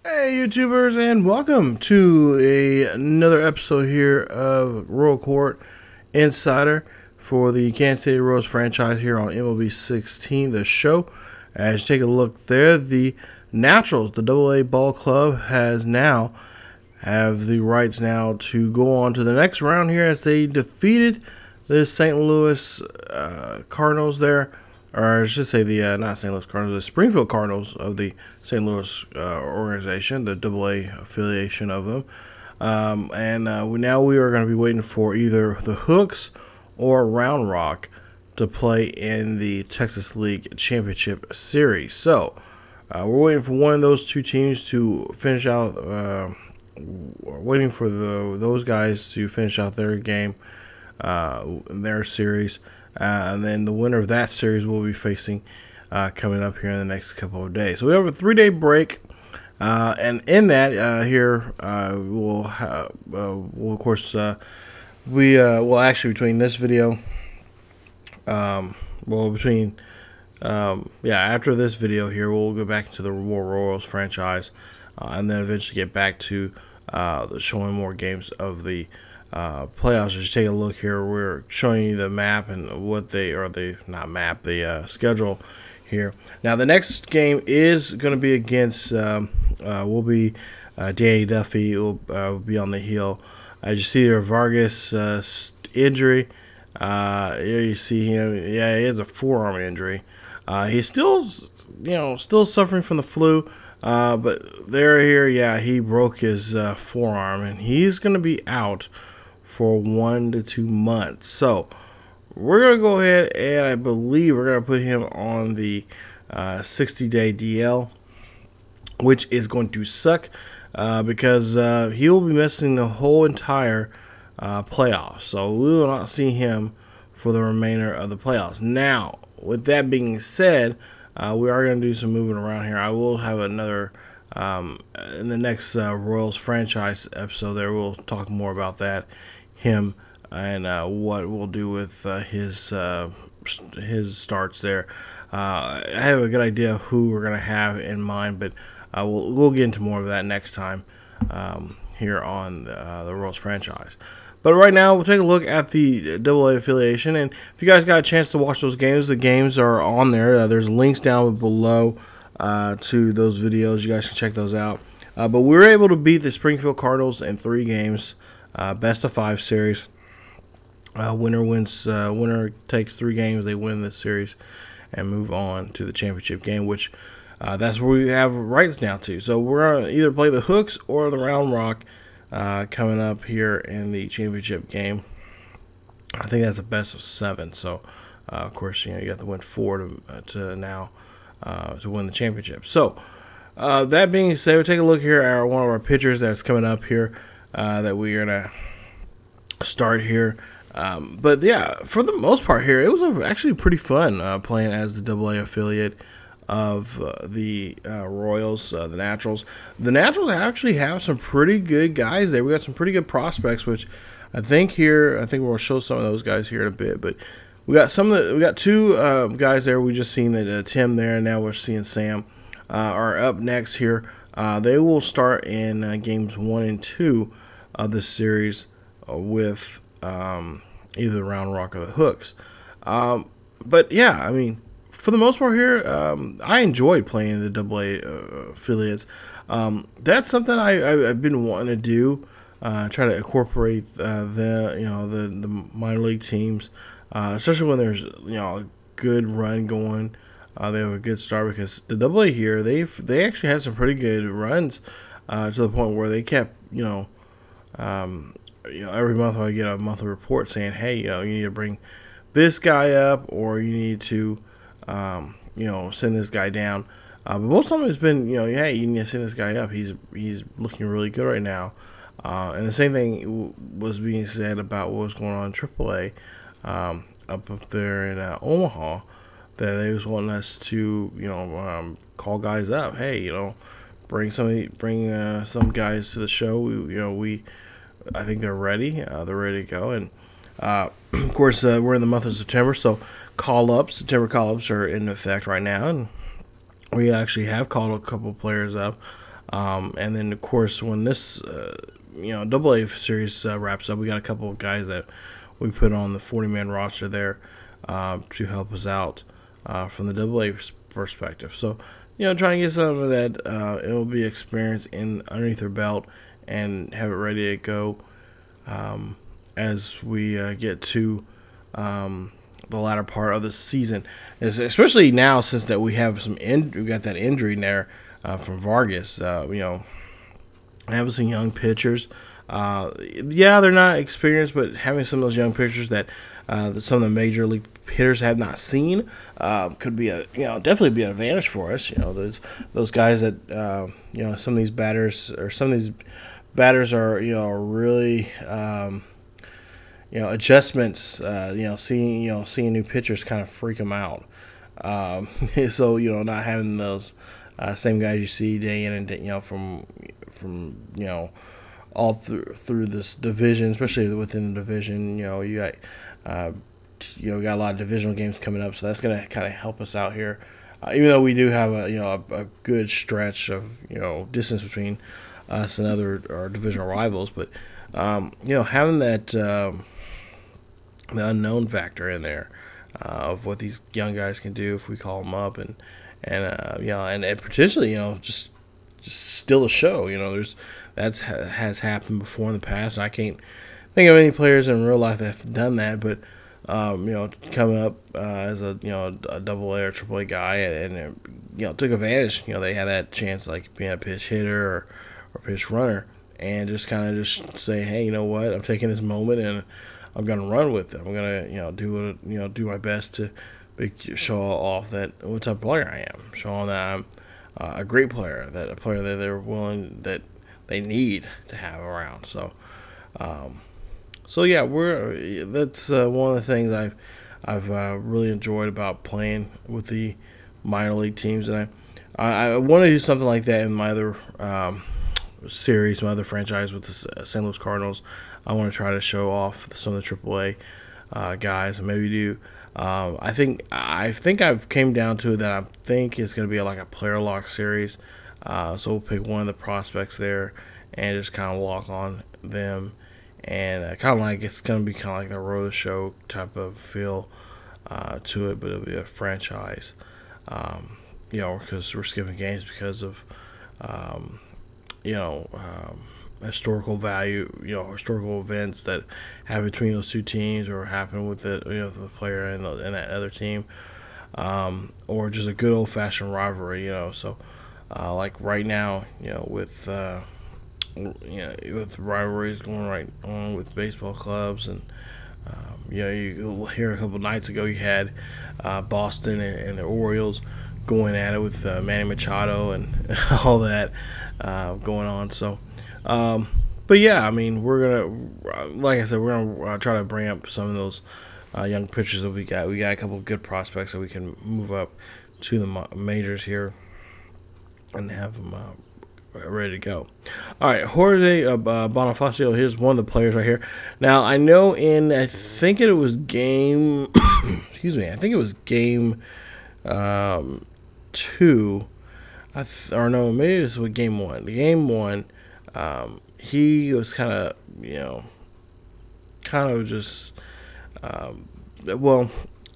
Hey YouTubers, and welcome to another episode here of Royal Court Insider for the Kansas City Royals franchise here on MLB 16, the show. As you take a look there, the Naturals, the AA ball club, have the rights now to go on to the next round here as they defeated the St. Louis Cardinals there. Or I should say the not St. Louis Cardinals, the Springfield Cardinals of the St. Louis organization, the AA affiliation of them. Now we are going to be waiting for either the Hooks or Round Rock to play in the Texas League Championship Series. So we're waiting for one of those two teams to finish out. Waiting for those guys to finish out their game, their series. And then the winner of that series will be facing coming up here in the next couple of days. So we have a 3-day break, and in that we'll of course we'll actually between this video, after this video here we'll go back to the Royals franchise, and then eventually get back to showing more games of the playoffs. Just take a look here. We're showing you the map and what the schedule here. Now the next game is going to be against Danny Duffy will be on the hill. As you see there, Vargas injury. Here you see him. Yeah, he has a forearm injury. He's still suffering from the flu. But he broke his forearm, and he's going to be out for 1 to 2 months. So we're going to go ahead and I believe we're going to put him on the 60-day DL, which is going to suck because he will be missing the whole entire playoffs. So we will not see him for the remainder of the playoffs. Now, with that being said, we are going to do some moving around here. I will have another in the next Royals franchise episode there. We'll talk more about him and what we'll do with his starts there. I have a good idea of who we're going to have in mind, but we'll get into more of that next time here on the Royals franchise. But right now, we'll take a look at the AA affiliation. And if you guys got a chance to watch those games, the games are on there. There's links down below to those videos. You guys can check those out. But we were able to beat the Springfield Cardinals in 3 games, best of 5 series. Winner takes 3 games. They win this series and move on to the championship game, which that's where we have rights now to. So we're going to either play the Hooks or the Round Rock coming up here in the championship game. I think that's a best of 7. So, of course, you got to win 4 to now to win the championship. So, that being said, we'll take a look here at one of our pitchers that's coming up here that we're going to start here. But yeah, for the most part here, it was actually pretty fun playing as the AA affiliate of the Royals, the Naturals. The Naturals actually have some pretty good guys there. We got some pretty good prospects, which I think we'll show some of those guys here in a bit. But we got 2 guys there. We just seen that Tim there, and now we're seeing Sam are up next here. They will start in games 1 and 2 of the series with either the Round Rock or the Hooks. But yeah, I mean, for the most part here, I enjoyed playing the AA affiliates. That's something I've been wanting to do. Try to incorporate the minor league teams, especially when there's a good run going. They have a good start because the AA here they actually had some pretty good runs to the point where they kept every month I get a monthly report saying, hey, you need to bring this guy up, or you need to send this guy down. But most of them has been, hey, you need to send this guy up. He's looking really good right now. And the same thing was being said about what was going on in AAA up there in Omaha, that they was wanting us to, call guys up. Hey, bring some guys to the show. I think they're ready. They're ready to go. And of course, we're in the month of September, so September call-ups are in effect right now, and we actually have called a couple players up And then, of course, when this AA series wraps up, we got a couple of guys that we put on the 40-man roster there to help us out from the AA perspective. So, trying to get some of that MLB experience underneath their belt and have it ready to go as we get to the latter part of the season, especially now since that we have we got that injury there from Vargas. Having some young pitchers, they're not experienced, but having some of those young pitchers that some of the major league hitters have not seen could be definitely be an advantage for us. Those guys that some of these batters are really adjustments. Seeing new pitchers kind of freak them out. So not having those same guys you see day in and day, from all through this division, especially within the division. You got we got a lot of divisional games coming up, so that's going to kind of help us out here. Even though we do have a good stretch of distance between us and our divisional rivals, but having that the unknown factor in there of what these young guys can do if we call them up and potentially just steal a show. Has happened before in the past. And I can't think of any players in real life that have done that, but coming up as a AA or AAA guy and took advantage. They had that chance, like being a pitch hitter or pitch runner, and just kind of just say, hey, you know what? I'm taking this moment and I'm gonna run with it. I'm gonna do my best to show off that what type of player I am, showing that I'm a great player, a player that they're willing, that they need to have around. So, that's one of the things I've really enjoyed about playing with the minor league teams, and I want to do something like that in my other series, my other franchise with the St. Louis Cardinals. I want to try to show off some of the AAA guys, and maybe do. I think I've came down to it that I think it's going to be like a player lock series. So we'll pick one of the prospects there and just kind of lock on them, and kind of like it's going to be kind of like the road show type of feel to it, but it'll be a franchise. Because we're skipping games because of historical value, historical events that happen between those two teams or happen with the player and that other team, or just a good old-fashioned rivalry, So, like right now, with rivalries going right on with baseball clubs, and you hear a couple nights ago you had Boston and the Orioles going at it with Manny Machado and all that going on. So, but yeah, I mean, we're gonna, like I said, we're gonna try to bring up some of those young pitchers that we got. We got a couple of good prospects that we can move up to the majors here and have them ready to go. All right, Jorge Bonifacio. Here's one of the players right here. Now I know I think it was game. excuse me. I think it was game 2. Or no, maybe it was with game 1. The game 1. He was kind of just,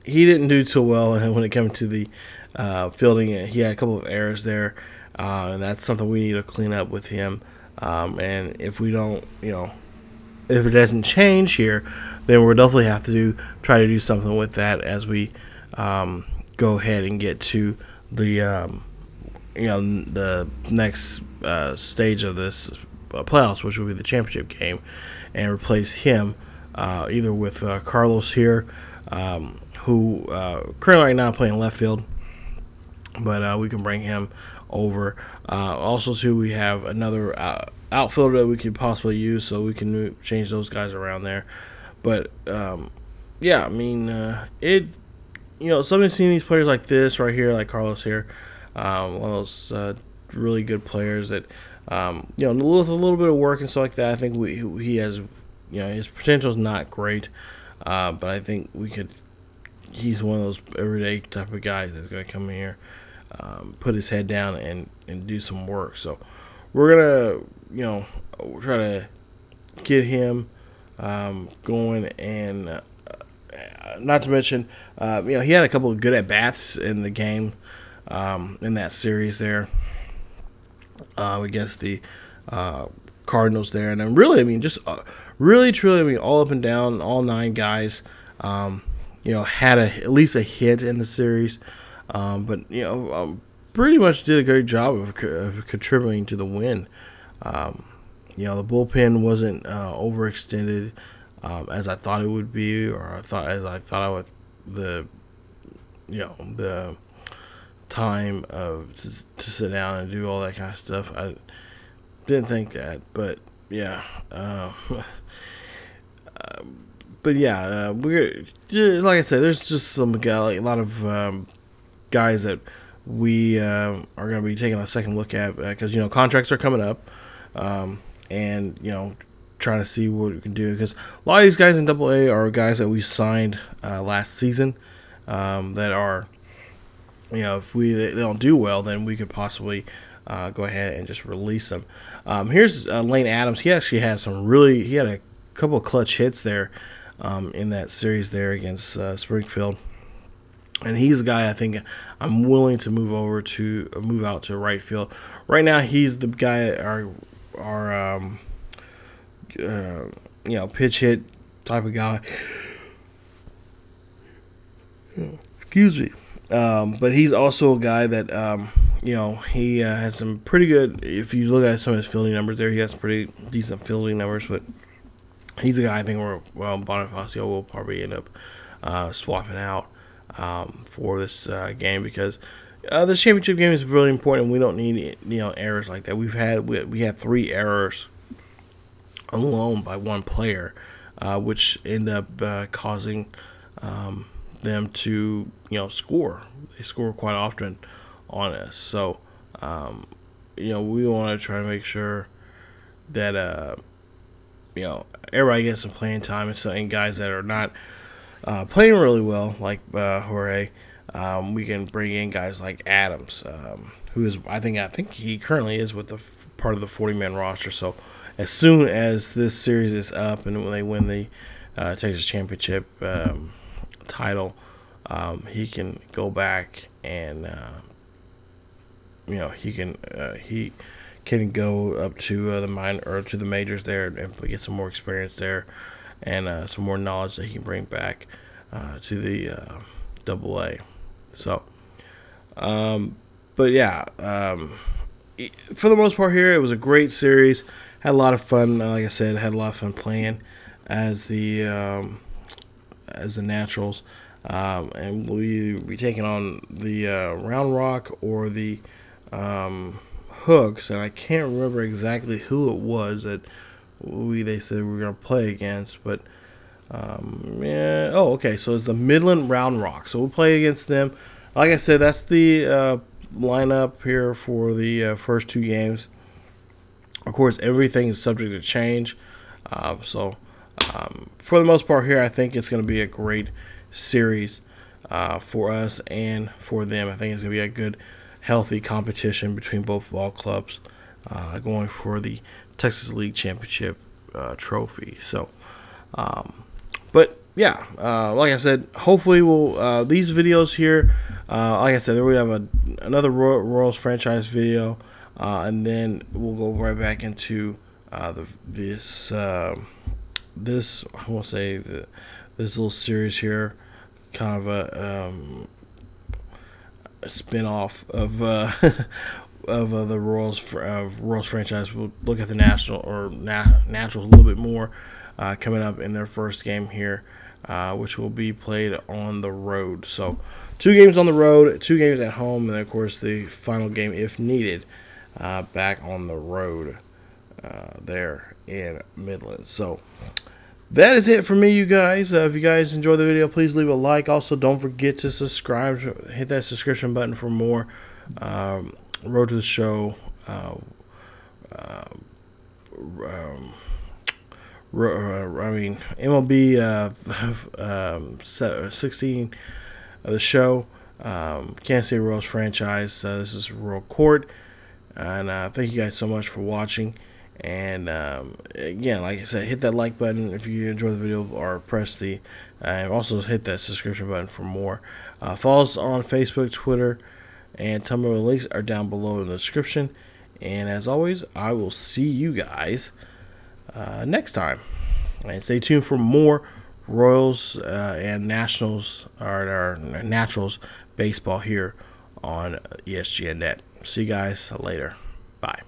he didn't do too well when it came to the fielding. He had a couple of errors there, and that's something we need to clean up with him. And if we don't, if it doesn't change here, then we'll definitely have to try to do something with that as we go ahead and get to the the next stage of this playoffs, which will be the championship game, and replace him either with Carlos here, who currently right now playing left field, but we can bring him over. Also, too, we have another outfielder that we could possibly use, so we can change those guys around there. But yeah, I mean, somebody seeing these players like this right here, like Carlos here, one of those really good players that, with a little bit of work and stuff like that, I think he has, his potential is not great, but I think he's one of those everyday type of guys that's going to come in here, put his head down and do some work. So we're gonna, try to get him going, and not to mention, he had a couple of good at bats in the game, in that series there against the Cardinals there, and then really, just really truly, all up and down, all 9 guys, had at least a hit in the series, but pretty much did a great job of contributing to the win. The bullpen wasn't overextended as I thought it would be, or as I thought I would, the time to sit down and do all that kind of stuff. I didn't think that, but yeah. We're, like I said, there's just a lot of guys that we are going to be taking a second look at, because contracts are coming up, and trying to see what we can do, because a lot of these guys in AA are guys that we signed last season, that are, if they don't do well, then we could possibly go ahead and just release them. Here's Lane Adams. He actually had he had a couple of clutch hits there in that series there against Springfield. And he's a guy I think I'm willing to move out to right field. Right now, he's the guy, our pitch hit type of guy. Excuse me. But he's also a guy that he has some pretty good. If you look at some of his fielding numbers there, he has pretty decent fielding numbers. But he's a guy I think Bonifacio will probably end up swapping out for this game, because this championship game is really important. We don't need errors like that. We had 3 errors alone by one player, which end up causing them to score. They score quite often on us. So we want to try to make sure that everybody gets some playing time, and guys that are not playing really well, like Jorge, we can bring in guys like Adams, who is I think he currently is with the part of the 40-man roster. So as soon as this series is up and when they win the Texas Championship title, he can go back and he can go up to the minor or to the majors there and get some more experience there, and some more knowledge that he can bring back to the AA. So, but yeah, for the most part here, it was a great series. Had a lot of fun. Like I said, had a lot of fun playing as the Naturals, and we'll be taking on the Round Rock or the Hooks, and I can't remember exactly who it was that they said we were going to play against, but okay, so it's the Midland Round Rock, so we'll play against them. Like I said, that's the lineup here for the first 2 games. Of course, everything is subject to change, so for the most part here, I think it's going to be a great series for us and for them. I think it's going to be a good, healthy competition between both ball clubs, going for the Texas League Championship trophy. So, but yeah, like I said, hopefully we'll these videos here. Like I said, there we have another Royals franchise video, and then we'll go right back into this I want to say this little series here, kind of a spin-off of of the Royals franchise. We'll look at the Naturals a little bit more coming up in their first game here, which will be played on the road. So 2 games on the road, 2 games at home, and of course the final game, if needed, back on the road there in Midland. So that is it for me, you guys. If you guys enjoyed the video, please leave a like. Also, don't forget to subscribe. Hit that subscription button for more Road to the Show. MLB 16 of the show. Kansas City Royals franchise. This is Royal Court. And thank you guys so much for watching. And again, like I said, hit that like button if you enjoy the video, or press the also hit that subscription button for more. Follow us on Facebook, Twitter, and Tumblr. Links are down below in the description. And as always, I will see you guys next time. And stay tuned for more Royals and Nationals, or Naturals baseball here on ESGNet. See you guys later. Bye.